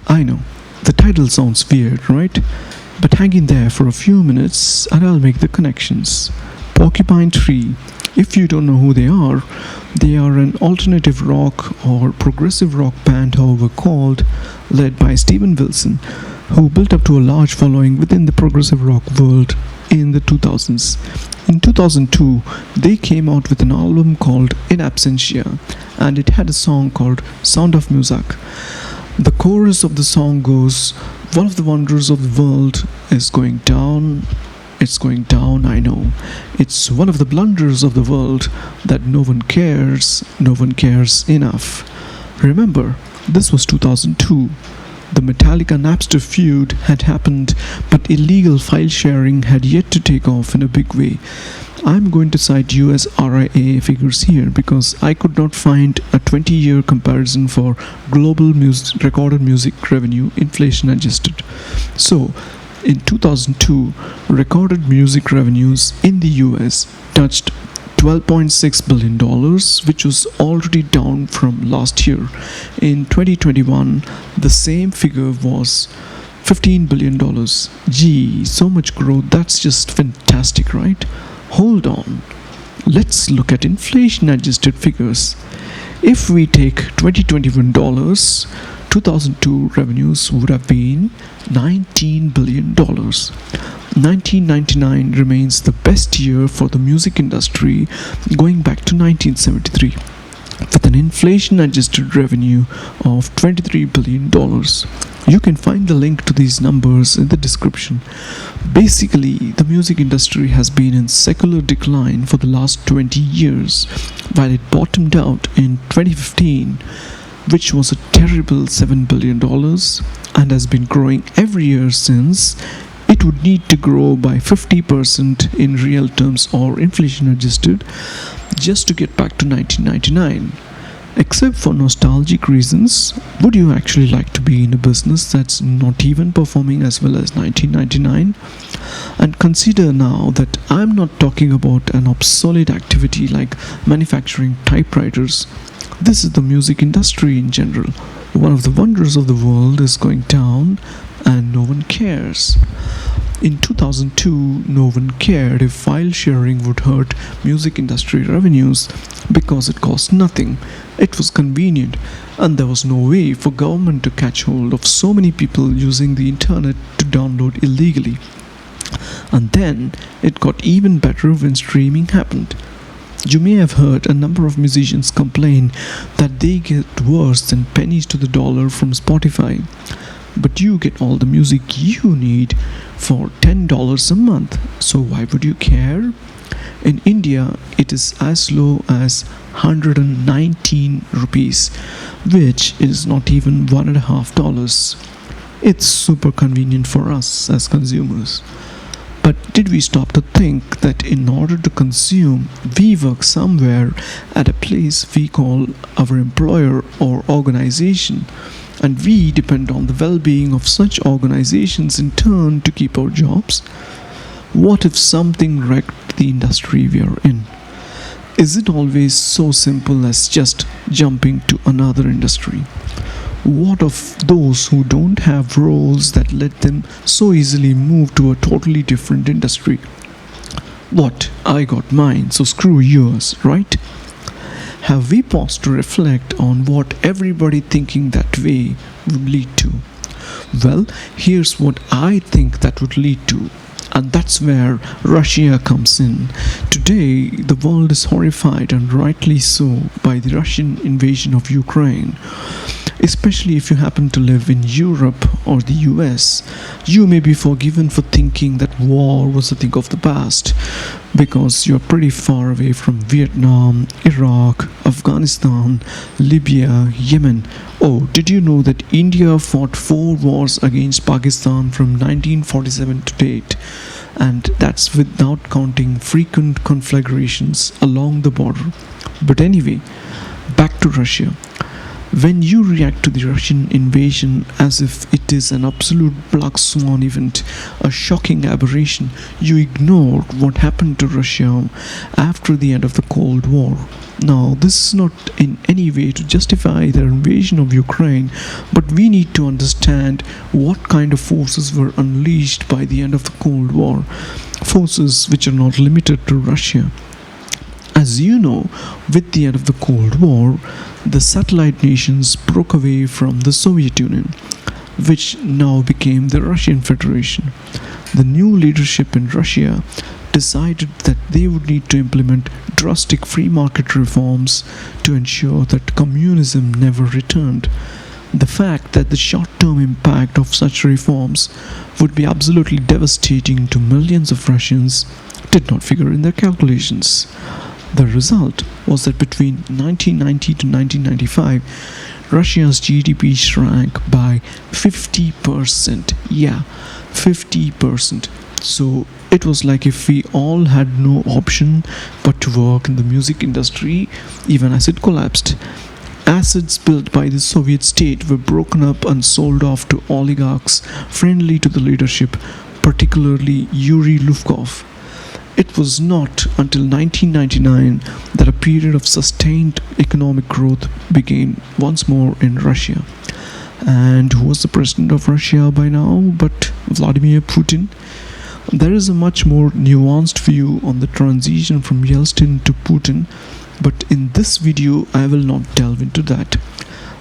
I know, the title sounds weird, right? But hang in there for a few minutes and I'll make the connections. Porcupine Tree. If you don't know who they are an alternative rock or progressive rock band, however called, led by Steven Wilson, who built up to a large following within the progressive rock world in the 2000s. In 2002, they came out with an album called In Absentia, and it had a song called Sound of Music. The chorus of the song goes, "One of the wonders of the world is going down. It's going down, I know. It's one of the blunders of the world that no one cares enough." Remember, this was 2002. The Metallica Napster feud had happened, but illegal file sharing had yet to take off in a big way. I'm going to cite US RIA figures here because I could not find a 20-year comparison for global recorded music revenue inflation adjusted. So, in 2002, recorded music revenues in the US touched $12.6 billion, which was already down from last year. In 2021, the same figure was $15 billion. Gee, so much growth, that's just fantastic, right? Hold on. Let's look at inflation adjusted figures. If we take 2021 dollars, 2002 revenues would have been $19 billion. 1999 remains the best year for the music industry going back to 1973, with an inflation adjusted revenue of $23 billion. You can find the link to these numbers in the description. Basically, the music industry has been in secular decline for the last 20 years, while it bottomed out in 2015, which was a terrible $7 billion, and has been growing every year since. It would need to grow by 50% in real terms or inflation adjusted just to get back to 1999. Except for nostalgic reasons, would you actually like to be in a business that's not even performing as well as 1999? And consider now that I'm not talking about an obsolete activity like manufacturing typewriters. This is the music industry in general. One of the wonders of the world is going down and no one cares. In 2002, no one cared if file sharing would hurt music industry revenues because it cost nothing. It was convenient, and there was no way for government to catch hold of so many people using the internet to download illegally. And then it got even better when streaming happened. You may have heard a number of musicians complain that they get worse than pennies to the dollar from Spotify. But you get all the music you need for $10 a month, so why would you care? In India, it is as low as 119 rupees, which is not even $1.50. It's super convenient for us as consumers. But did we stop to think that in order to consume, we work somewhere at a place we call our employer or organization, and we depend on the well-being of such organizations in turn to keep our jobs? What if something wrecked the industry we are in? Is it always so simple as just jumping to another industry? What of those who don't have roles that let them so easily move to a totally different industry? What? I got mine, so screw yours, right? Have we paused to reflect on what everybody thinking that way would lead to? Well, here's what I think that would lead to. And that's where Russia comes in. Today, the world is horrified, and rightly so, by the Russian invasion of Ukraine. Especially if you happen to live in Europe or the US, you may be forgiven for thinking that war was a thing of the past, because you're pretty far away from Vietnam, Iraq, Afghanistan, Libya, Yemen. Oh, did you know that India fought 4 wars against Pakistan from 1947 to date? And that's without counting frequent conflagrations along the border. But anyway, back to Russia. When you react to the Russian invasion as if it is an absolute black swan event, a shocking aberration, you ignore what happened to Russia after the end of the Cold War. Now, this is not in any way to justify their invasion of Ukraine, but we need to understand what kind of forces were unleashed by the end of the Cold War. Forces which are not limited to Russia. As you know, with the end of the Cold War, the satellite nations broke away from the Soviet Union, which now became the Russian Federation. The new leadership in Russia decided that they would need to implement drastic free market reforms to ensure that communism never returned. The fact that the short-term impact of such reforms would be absolutely devastating to millions of Russians did not figure in their calculations. The result was that between 1990 to 1995, Russia's GDP shrank by 50%. Yeah, 50%. So it was like if we all had no option but to work in the music industry, even as it collapsed. Assets built by the Soviet state were broken up and sold off to oligarchs friendly to the leadership, particularly Yuri Luvkov. It was not until 1999 that a period of sustained economic growth began once more in Russia. And who was the president of Russia by now but Vladimir Putin? There is a much more nuanced view on the transition from Yeltsin to Putin, but in this video I will not delve into that.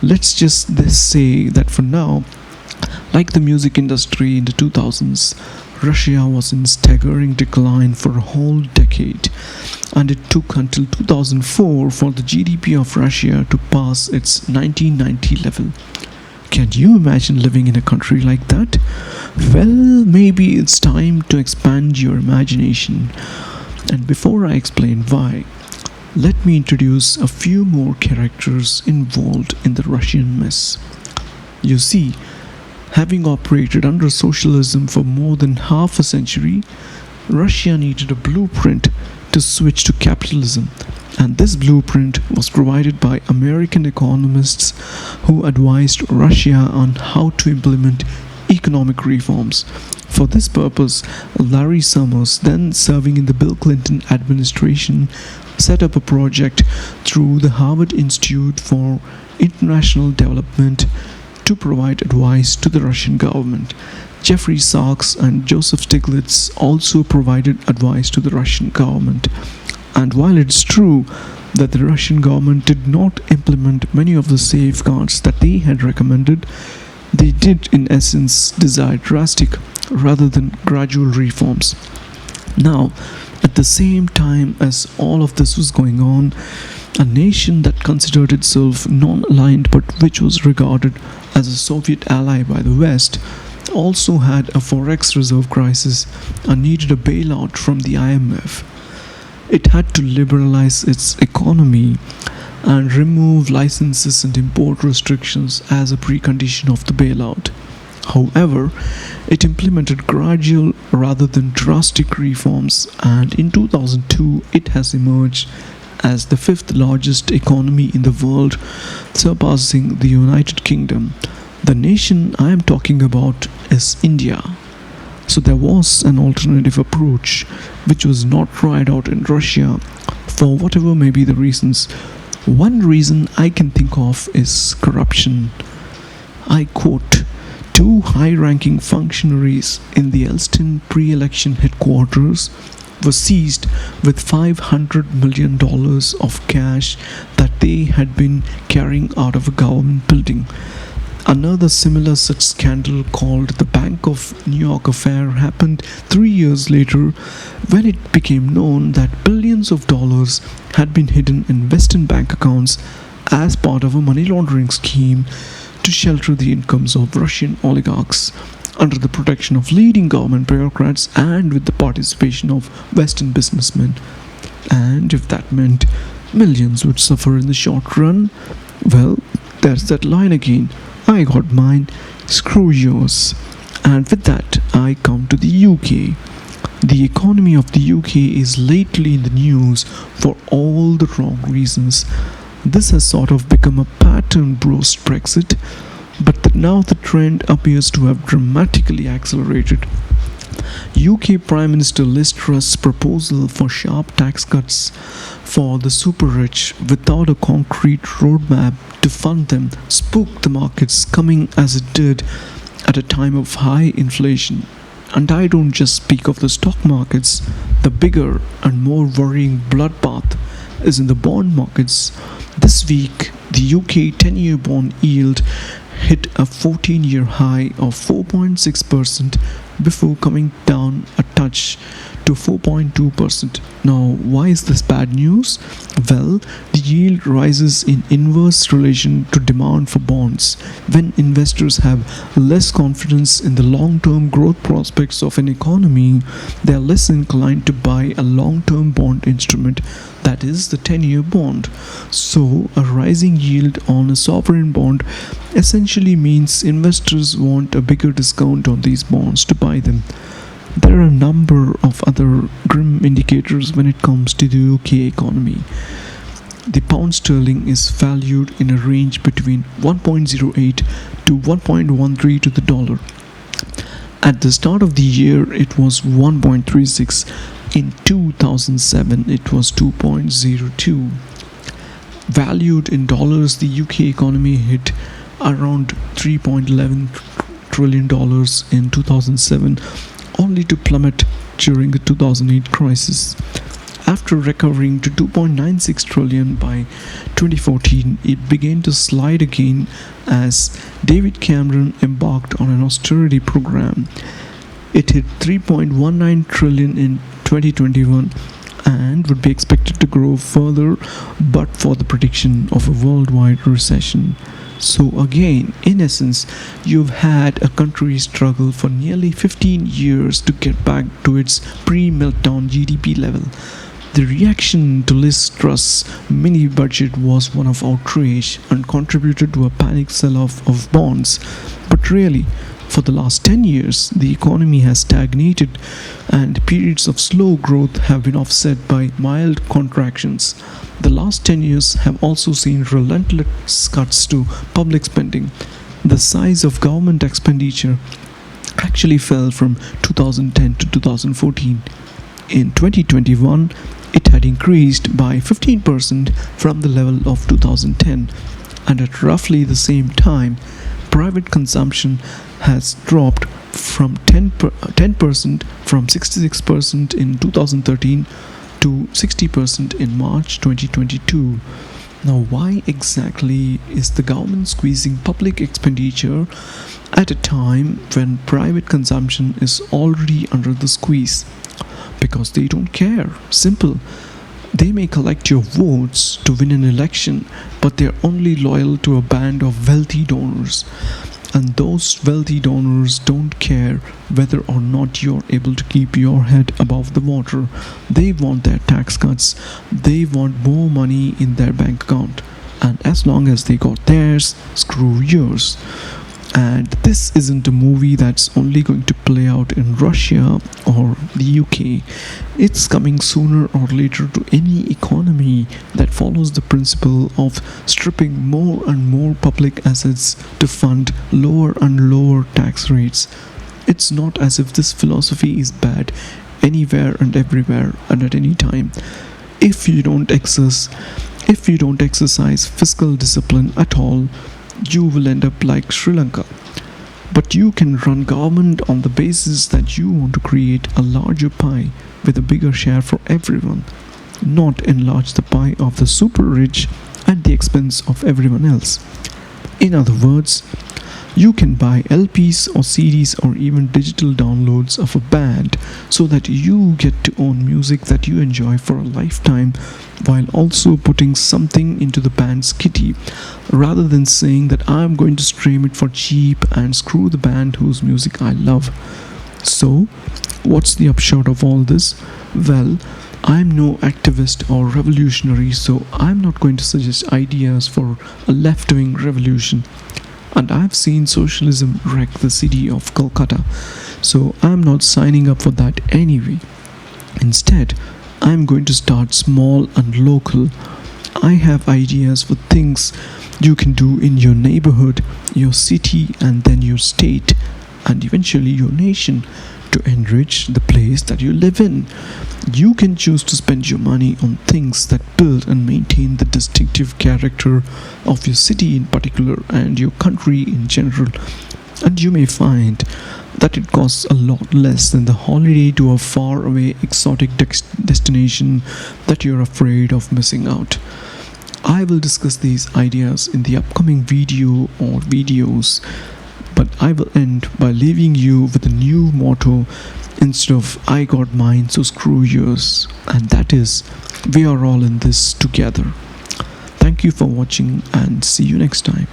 Let's just say that for now, like the music industry in the 2000s, Russia was in staggering decline for a whole decade, and it took until 2004 for the GDP of Russia to pass its 1990 level. Can you imagine living in a country like that? Well, maybe it's time to expand your imagination. And before I explain why, let me introduce a few more characters involved in the Russian mess. You see, having operated under socialism for more than half a century, Russia needed a blueprint to switch to capitalism, and this blueprint was provided by American economists who advised Russia on how to implement economic reforms. For this purpose, Larry Summers, then serving in the Bill Clinton administration, set up a project through the Harvard Institute for International Development to provide advice to the Russian government. Jeffrey Sachs and Joseph Stiglitz also provided advice to the Russian government. And while it's true that the Russian government did not implement many of the safeguards that they had recommended, they did in essence desire drastic rather than gradual reforms. Now, at the same time as all of this was going on, a nation that considered itself non-aligned but which was regarded as a Soviet ally by the West also had a forex reserve crisis and needed a bailout from the IMF. It had to liberalize its economy and remove licenses and import restrictions as a precondition of the bailout. However, it implemented gradual rather than drastic reforms, and in 2002 it has emerged as the fifth largest economy in the world, surpassing the United Kingdom. The nation I am talking about is India. So there was an alternative approach which was not tried out in Russia for whatever may be the reasons. One reason I can think of is corruption. I quote, two high-ranking functionaries in the Elston pre-election headquarters were seized with $500 million of cash that they had been carrying out of a government building. Another similar such scandal called the Bank of New York affair happened 3 years later when it became known that billions of dollars had been hidden in Western bank accounts as part of a money laundering scheme to shelter the incomes of Russian oligarchs under the protection of leading government bureaucrats and with the participation of Western businessmen. And if that meant millions would suffer in the short run, well, there's that line again. I got mine, screw yours. And with that, I come to the UK. The economy of the UK is lately in the news for all the wrong reasons. This has sort of become a pattern post-Brexit, but now the trend appears to have dramatically accelerated. UK Prime Minister Liz Truss' proposal for sharp tax cuts for the super rich without a concrete roadmap to fund them spooked the markets, coming as it did at a time of high inflation. And I don't just speak of the stock markets, the bigger and more worrying bloodbath is in the bond markets. This week, the UK 10-year bond yield hit a 14-year high of 4.6% before coming down a touch to 4.2%. Now, why is this bad news? Well, the yield rises in inverse relation to demand for bonds. When investors have less confidence in the long-term growth prospects of an economy, they are less inclined to buy a long-term bond instrument, that is the 10-year bond. So, a rising yield on a sovereign bond essentially means investors want a bigger discount on these bonds to buy them. There are a number of other grim indicators when it comes to the UK economy. The pound sterling is valued in a range between 1.08 to 1.13 to the dollar. At the start of the year, it was 1.36. In 2007, it was 2.02. Valued in dollars, the UK economy hit around $3.11 trillion in 2007, only to plummet during the 2008 crisis. After recovering to 2.96 trillion by 2014, it began to slide again as David Cameron embarked on an austerity program. It hit 3.19 trillion in 2021 and would be expected to grow further but for the prediction of a worldwide recession. So again, in essence, you've had a country struggle for nearly 15 years to get back to its pre-meltdown GDP level. The reaction to Liz Truss' mini budget was one of outrage and contributed to a panic sell-off of bonds. But really, for the last 10 years, the economy has stagnated and periods of slow growth have been offset by mild contractions. The last 10 years have also seen relentless cuts to public spending. The size of government expenditure actually fell from 2010 to 2014. In 2021, it had increased by 15% from the level of 2010, and at roughly the same time, private consumption has dropped from 10% from 66% in 2013 to 60% in March 2022. Now, why exactly is the government squeezing public expenditure at a time when private consumption is already under the squeeze? Because they don't care. Simple. They may collect your votes to win an election, but they're only loyal to a band of wealthy donors. And those wealthy donors don't care whether or not you're able to keep your head above the water. They want their tax cuts. They want more money in their bank account. And as long as they got theirs, screw yours. And this isn't a movie that's only going to play out in Russia or the UK. It's coming sooner or later to any economy that follows the principle of stripping more and more public assets to fund lower and lower tax rates. It's not as if this philosophy is bad anywhere and everywhere and at any time. If you don't exercise fiscal discipline at all, you will end up like Sri Lanka. But you can run government on the basis that you want to create a larger pie with a bigger share for everyone, not enlarge the pie of the super rich at the expense of everyone else. In other words, you can buy LPs or CDs or even digital downloads of a band so that you get to own music that you enjoy for a lifetime while also putting something into the band's kitty, rather than saying that I'm going to stream it for cheap and screw the band whose music I love. So, what's the upshot of all this? Well, I'm no activist or revolutionary, so I'm not going to suggest ideas for a left-wing revolution. And I've seen socialism wreck the city of Kolkata, so I'm not signing up for that anyway. Instead, I'm going to start small and local. I have ideas for things you can do in your neighborhood, your city, and then your state, and eventually your nation to enrich the place that you live in. You can choose to spend your money on things that build and maintain the distinctive character of your city in particular and your country in general. And you may find that it costs a lot less than the holiday to a faraway exotic destination that you're afraid of missing out. I will discuss these ideas in the upcoming video or videos, but I will end by leaving you with a new motto instead of I got mine, so screw yours, and that is we are all in this together. Thank you for watching and see you next time.